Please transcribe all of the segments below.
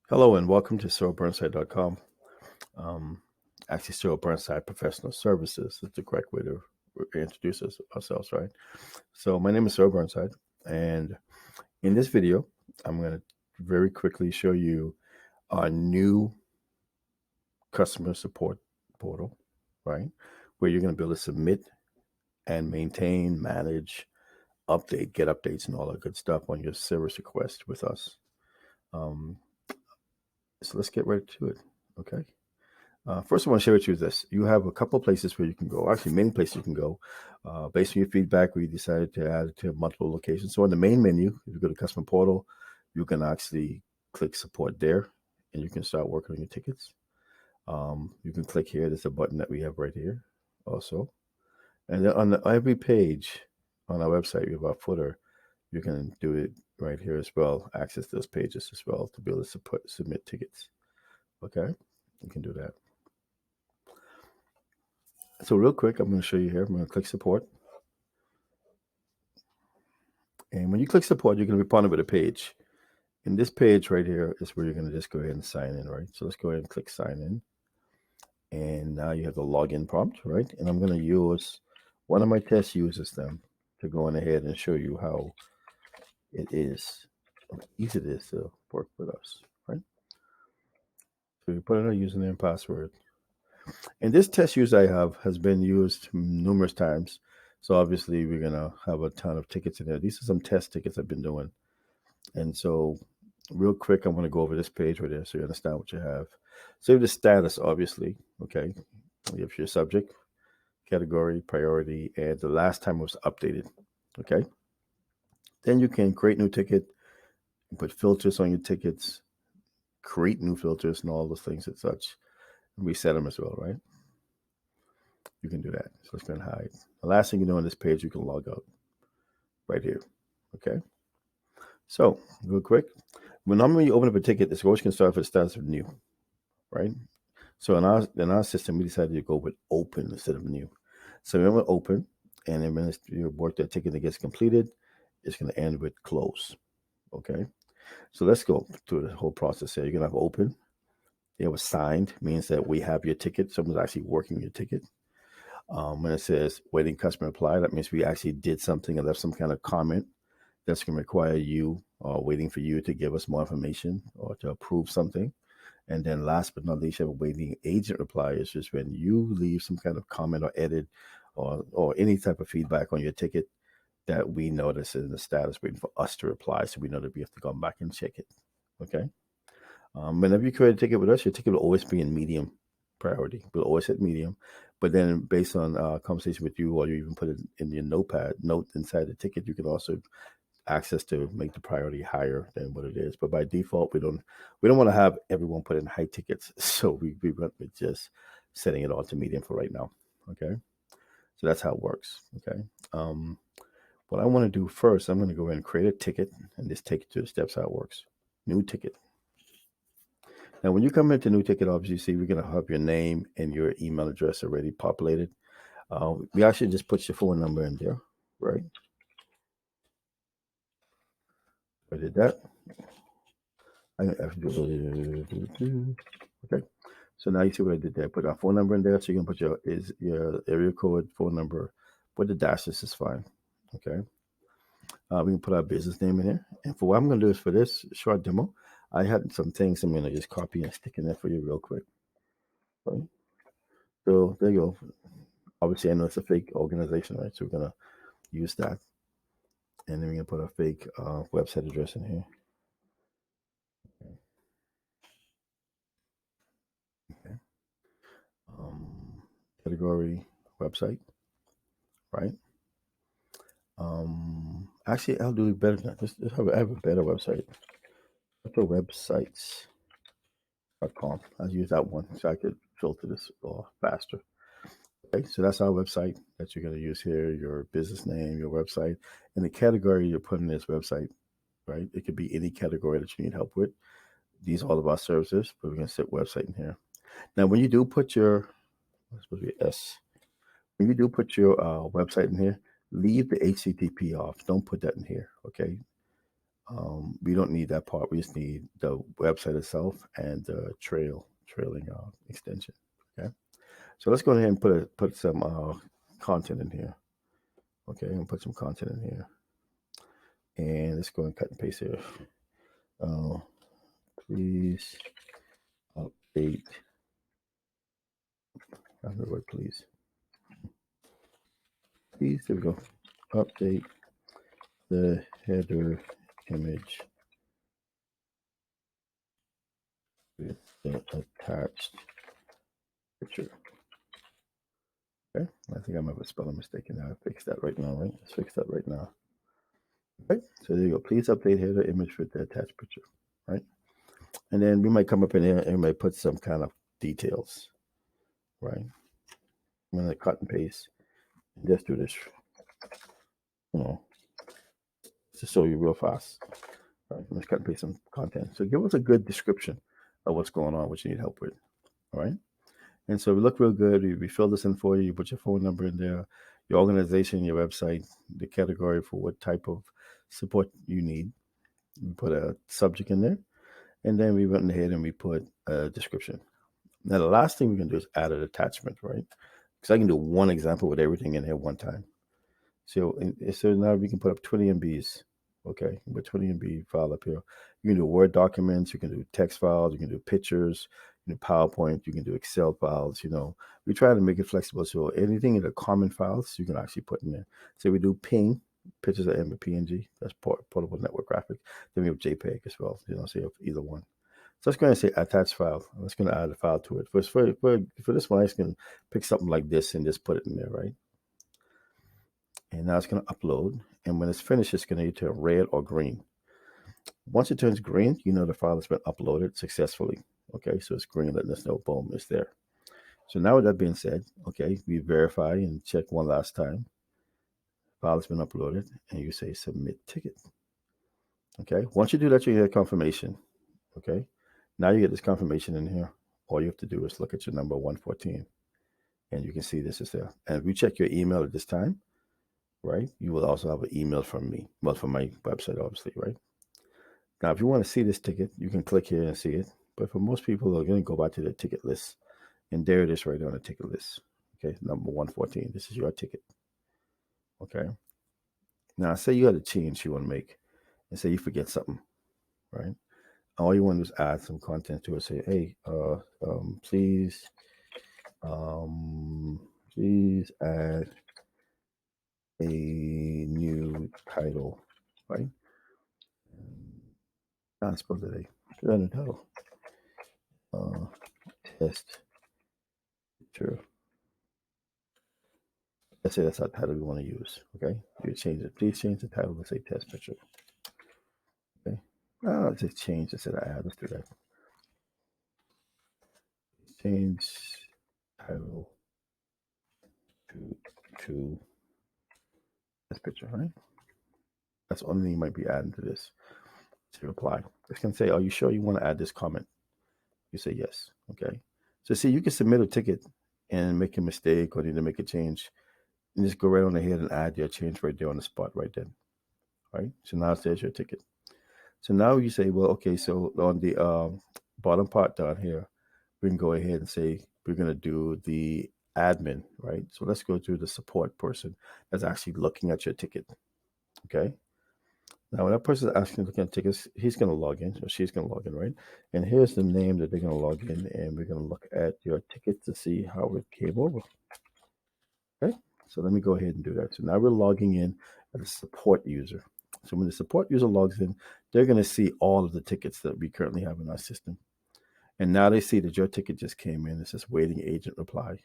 Hello and welcome to Burnside.com. Actually, Burnside Professional Services is the correct way to introduce ourselves, right? So my name is Burnside, and in this video, I'm going to very quickly show you our new customer support portal, right? Where you're going to be able to submit and maintain, manage, update, get updates, and all that good stuff on your service request with us. So let's get right to it, okay? First, I want to share with you this. You have a couple of places where you can go, actually many places you can go. Based on your feedback, we decided to add it to multiple locations. So on the main menu, if you go to Customer Portal, you can actually click Support there, and you can start working on your tickets. You can click here. There's a button that we have right here also. And then on every page on our website, we have our footer. You can do it right here as well, access those pages as well to be able to submit tickets. Okay, you can do that. So real quick, I'm going to show you here. I'm going to click support. And when you click support, you're going to be partnered with a page. And this page right here is where you're going to just go ahead and sign in, right? So let's go ahead and click sign in. And now you have the login prompt, right? And I'm going to use one of my test users then to go on ahead and show you how it is, how easy it is to work with us, right? So you put in a username and password. And this test user I have has been used numerous times. So obviously we're going to have a ton of tickets in there. These are some test tickets I've been doing. And so real quick, I'm going to go over this page right there so you understand what you have. So you have the status, obviously, okay? You have your subject, category, priority, and the last time it was updated, okay? Then you can create new ticket, put filters on your tickets, create new filters and all those things and such. And reset them as well, right? You can do that. So let's go and hide. The last thing you know on this page, you can log out right here, okay? So real quick, when normally you open up a ticket, it's always going to start with the status of new, right? So in our system, we decided to go with open instead of new. So we went open, and then when you work that ticket that gets completed, it's going to end with close. Okay. So let's go through the whole process here. You're going to have open. It was signed, means that we have your ticket. Someone's actually working your ticket. When it says waiting customer reply, that means we actually did something and left some kind of comment that's going to require you waiting for you to give us more information or to approve something. And then last but not least, you have a waiting agent reply. It's just when you leave some kind of comment or edit or any type of feedback on your ticket that we notice in the status waiting for us to reply. So we know that we have to go back and check it. Okay. Whenever you create a ticket with us, your ticket will always be in medium priority. We'll always hit medium. But then based on conversation with you, or you even put it in your notepad note inside the ticket, you can also access to make the priority higher than what it is. But by default, we don't want to have everyone put in high tickets. So we went with just setting it all to medium for right now. Okay. So that's how it works. Okay. What I want to do first, I'm going to go ahead and create a ticket and just take it to the steps how it works. New ticket. Now, when you come into new ticket, obviously, see, we're going to have your name and your email address already populated. We actually just put your phone number in there, right? I did that. Okay. So now you see what I did there. Put our phone number in there. So you can put your area code, phone number. Put the dashes is fine. Okay. We can put our business name in here. And for what I'm going to do is for this short demo, I had some things I'm going to just copy and stick in there for you real quick. Okay. So there you go. Obviously, I know it's a fake organization, right? So we're going to use that. And then we're going to put a fake website address in here. Okay. Category website, right? Actually, I'll do it better than that. I have a better website. Let's go websites.com. I'll use that one so I could filter this faster. Okay, so that's our website that you're going to use here, your business name, your website, and the category you're putting in this website, right? It could be any category that you need help with. These are all of our services, but we're going to set website in here. Now, when you do put your, it's supposed to be S. When you do put your website in here, leave the HTTP off. Don't put that in here, okay? We don't need that part. We just need the website itself and the trailing extension. Okay. So let's go ahead and put some content in here. Okay, and put some content in here. And let's go and cut and paste here. Please update. I don't know the word please. Please, there we go. Update the header image with the attached picture. Okay, I think I might have a spelling mistake in there. I'll fix that right now, right? Let's fix that right now. Okay, so there you go. Please update header image with the attached picture, right? And then we might come up in here and we might put some kind of details, right? I'm gonna cut and paste and just do this, to show you real fast. All right, let's cut and paste some content. So give us a good description of what's going on, what you need help with, all right? And so we look real good. We fill this in for you. You put your phone number in there, your organization, your website, the category for what type of support you need. We put a subject in there, and then we went ahead and we put a description. Now, the last thing we can do is add an attachment, right? Because I can do one example with everything in here one time. So now we can put up 20 MBs. Okay, with 20 MB file up here. You can do Word documents, you can do text files, you can do pictures, you can do PowerPoint, you can do Excel files. We try to make it flexible, so anything in the common files you can actually put in there. So we do ping, pictures of PNG, that's portable network graphic. Then we have JPEG as well, so you have either one. So let's go ahead and say attach file. I'm just going to add a file to it. For this one, I'm just going to pick something like this and just put it in there, right? And now it's going to upload. And when it's finished, it's going to either turn red or green. Once it turns green, the file has been uploaded successfully. Okay, so it's green, letting us know, boom, it's there. So now with that being said, okay, we verify and check one last time. File has been uploaded, and you say submit ticket. Okay, once you do that, you get confirmation. Okay, now you get this confirmation in here. All you have to do is look at your number 114, and you can see this is there. And if you check your email at this time, right, you will also have an email from me. Well, from my website, obviously, right? Now, if you want to see this ticket, you can click here and see it. But for most people, they're going to go back to the ticket list. And there it is right on the ticket list. Okay, number 114. This is your ticket. Okay. Now, say you had a change you want to make, and say you forget something, right? All you want to do is add some content to it. Say, hey, please add a new title, right? Not supposed to be. Put that in the title. Test picture. Let's say that's our title we want to use. Okay, you change it. Please change the title to say test picture. Okay, let's just change instead of add. Let's do that. Change title to test picture. Right. That's the only thing you might be adding to this. To reply, it's gonna say, "Are you sure you want to add this comment?" You say yes. Okay. So see, you can submit a ticket and make a mistake or need to make a change, and just go right on ahead and add your change right there on the spot, right then. Right. So now it says your ticket. So now you say, well, okay, so on the bottom part down here, we can go ahead and say we're going to do the admin, right? So let's go to the support person that's actually looking at your ticket, okay? Now, when that person is actually looking at tickets, he's going to log in, or she's going to log in, right? And here's the name that they're going to log in, and we're going to look at your ticket to see how it came over, okay? So let me go ahead and do that. So now we're logging in as a support user. So when the support user logs in, they're going to see all of the tickets that we currently have in our system. And now they see that your ticket just came in. It says waiting agent reply.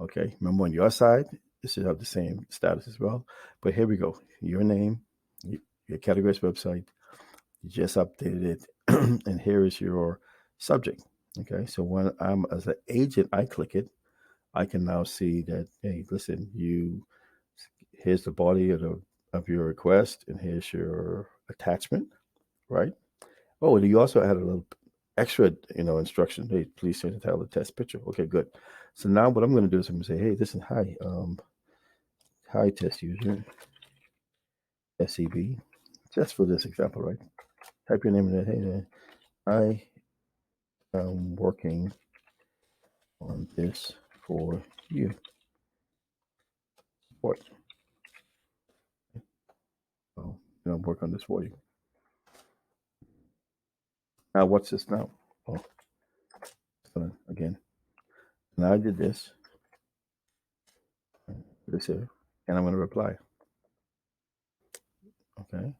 Okay, remember on your side, it should have the same status as well. But here we go. Your name, your categories website, you just updated it. And here is your subject. Okay, so when I'm as an agent, I click it, I can now see that, hey, listen, here's the body of your request, and here's your attachment, right? Oh, and you also added a little extra, instruction. Hey, please change the title of the test picture. Okay, good. So now what I'm going to do is I'm going to say, hey, listen, hi test user, SEB, just for this example, right? Type your name in there. Hey, I am working on this for you. What? Oh, work on this for you. Now, what's this now? Oh, again. Now I did this here, and I'm going to reply. Okay.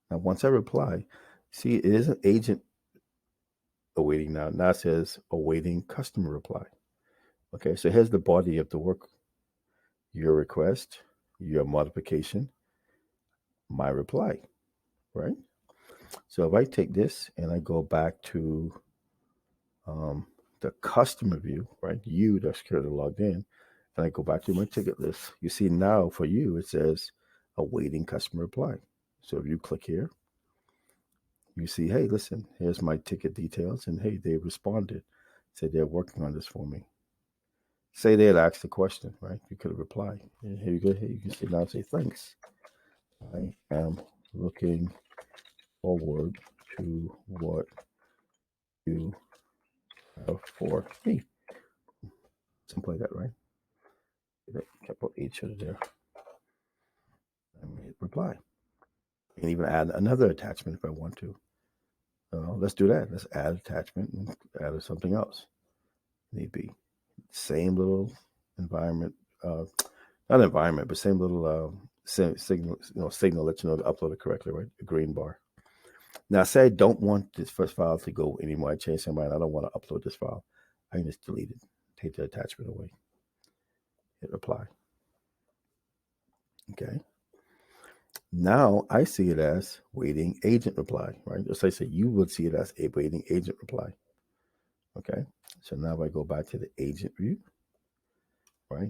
Now, once I reply, see, it is an agent awaiting now. Now it says awaiting customer reply. Okay. So here's the body of the work: your request, your modification, my reply. Right. So if I take this and I go back to the customer view, right? You that's currently logged in, and I go back to my ticket list. You see now for you it says awaiting customer reply. So if you click here, you see, hey, listen, here's my ticket details, and hey, they responded, said they're working on this for me. Say they had asked a question, right? You could have replied. And here you go. Here you can see now say thanks. I am looking forward to what you have for me. Something like that, right? Kept put each other there. And hit reply. You can even add another attachment if I want to. Let's do that. Let's add attachment and add something else. Need be. Same little environment, not environment, but same little signal, signal let you know to upload it correctly, right? The green bar. Now, say I don't want this first file to go anymore. I change my mind. I don't want to upload this file. I can just delete it. Take the attachment away. Hit reply. Okay. Now I see it as waiting agent reply, right? Just like I say, you would see it as a waiting agent reply. Okay. So now if I go back to the agent view, right?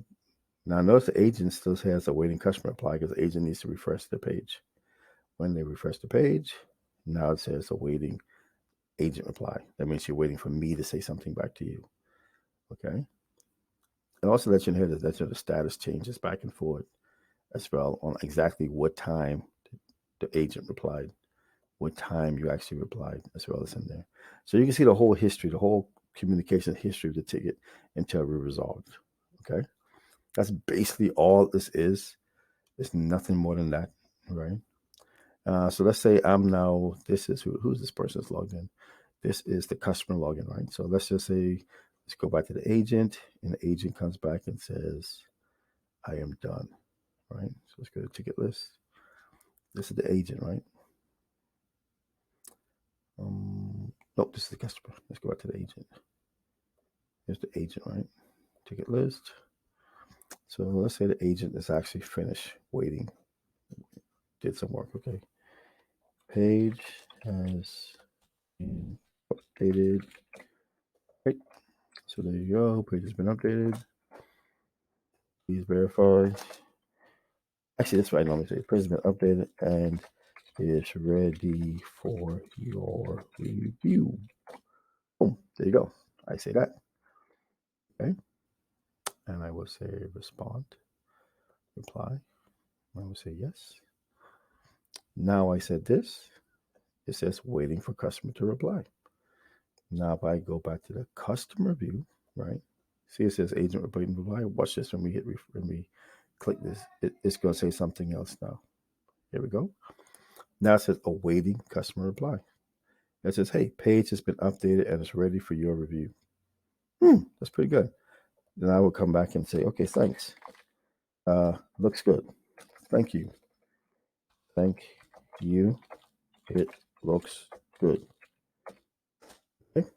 Now notice the agent still has a waiting customer reply because the agent needs to refresh the page. When they refresh the page, now it says awaiting agent reply. That means you're waiting for me to say something back to you. Okay. And also let you know that the status changes back and forth as well on exactly what time the agent replied, what time you actually replied, as well as in there. So you can see the whole history, the whole communication history of the ticket until we're resolved. Okay. That's basically all this is. It's nothing more than that, right? So let's say I'm now, this is who's this person that's logged in. This is the customer login, right? So let's just say, let's go back to the agent, and the agent comes back and says, I am done, right? So let's go to ticket list. This is the agent, right? Nope, this is the customer. Let's go back to the agent. Here's the agent, right? Ticket list. So let's say the agent is actually finished waiting, did some work, okay? Page has been updated. Right. So there you go. Page has been updated. Please verify. Actually, that's right. Let me say page has been updated and is ready for your review. Boom. There you go. I say that. Okay. And I will say respond, reply. I will say yes. Now I said this. It says waiting for customer to reply. Now if I go back to the customer view, right? See, it says agent waiting to reply. Watch this when we click this. It's going to say something else now. Here we go. Now it says awaiting customer reply. It says, hey, page has been updated and it's ready for your review. That's pretty good. Then I will come back and say, okay, thanks. Looks good. Thank you. Thank you. It looks good. Okay.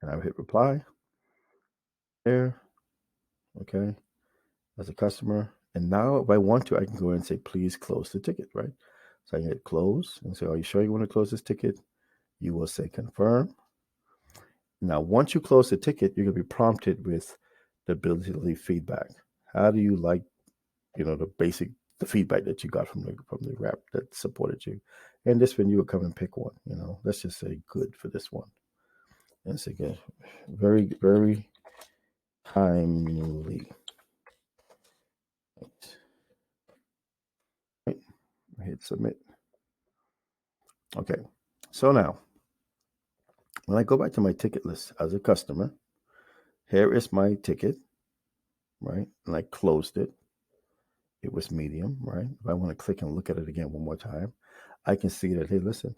And I will hit reply there. Okay. As a customer. And now if I want to, I can go in and say, please close the ticket, right? So I can hit close and say, are you sure you want to close this ticket? You will say confirm. Now, once you close the ticket, you're going to be prompted with the ability to leave feedback. How do you like, the feedback that you got from the rep that supported you? And this one, you would come and pick one. Let's just say good for this one. And it's again, very, very timely. Right. Hit submit. Okay, so now when I go back to my ticket list as a customer, here is my ticket, right? And I closed it. It was medium, right? If I want to click and look at it again one more time, I can see that, hey, listen,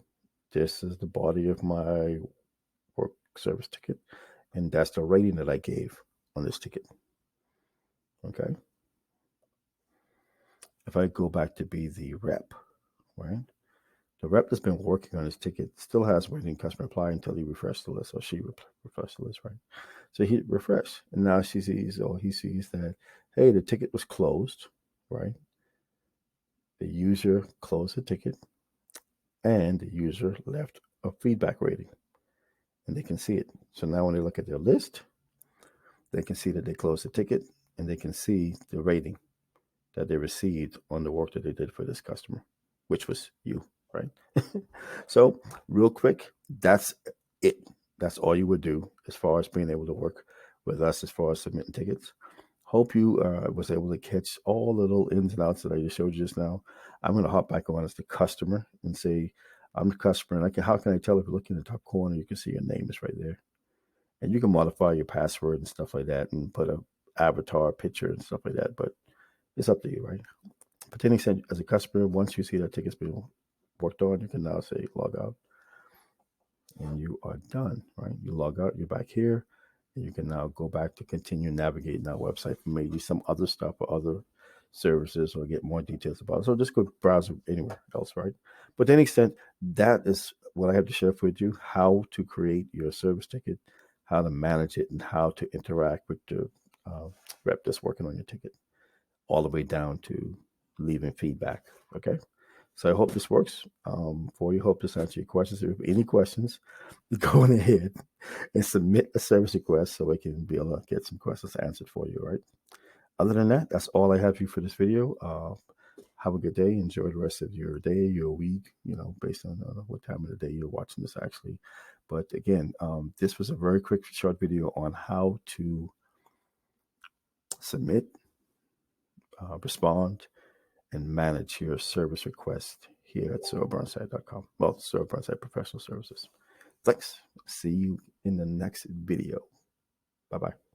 this is the body of my work service ticket, and that's the rating that I gave on this ticket. Okay. If I go back to be the rep, right? The rep that's been working on his ticket still has waiting customer reply until he refreshed the list, or she refreshed the list, right? So he refreshed, and now she sees, or he sees that, hey, the ticket was closed, right? The user closed the ticket, and the user left a feedback rating, and they can see it. So now when they look at their list, they can see that they closed the ticket, and they can see the rating that they received on the work that they did for this customer, which was you, right? So real quick, that's it. That's all you would do as far as being able to work with us as far as submitting tickets. Hope you was able to catch all the little ins and outs that I just showed you just now. I'm going to hop back on as the customer and say, I'm the customer, and how can I tell if you look in the top corner, you can see your name is right there. And you can modify your password and stuff like that and put a avatar picture and stuff like that. But it's up to you, right? But to an extent, as a customer, once you see that ticket's been worked on, you can now say log out, and you are done, right? You log out, you're back here, and you can now go back to continue navigating that website for maybe some other stuff or other services or get more details about it. So just go browse anywhere else, right? But to an extent, that is what I have to share with you, how to create your service ticket, how to manage it, and how to interact with the rep that's working on your ticket, all the way down to leaving feedback. Okay. So I hope this works for you. Hope this answers your questions. If you have any questions, go on ahead and submit a service request so we can be able to get some questions answered for you. Right. Other than that, that's all I have for you for this video. Have a good day. Enjoy the rest of your day, your week, based on what time of the day you're watching this actually. But again, this was a very quick, short video on how to submit, respond, and manage your service request here at Burnside.com. Well, Burnside Professional Services. Thanks. See you in the next video. Bye-bye.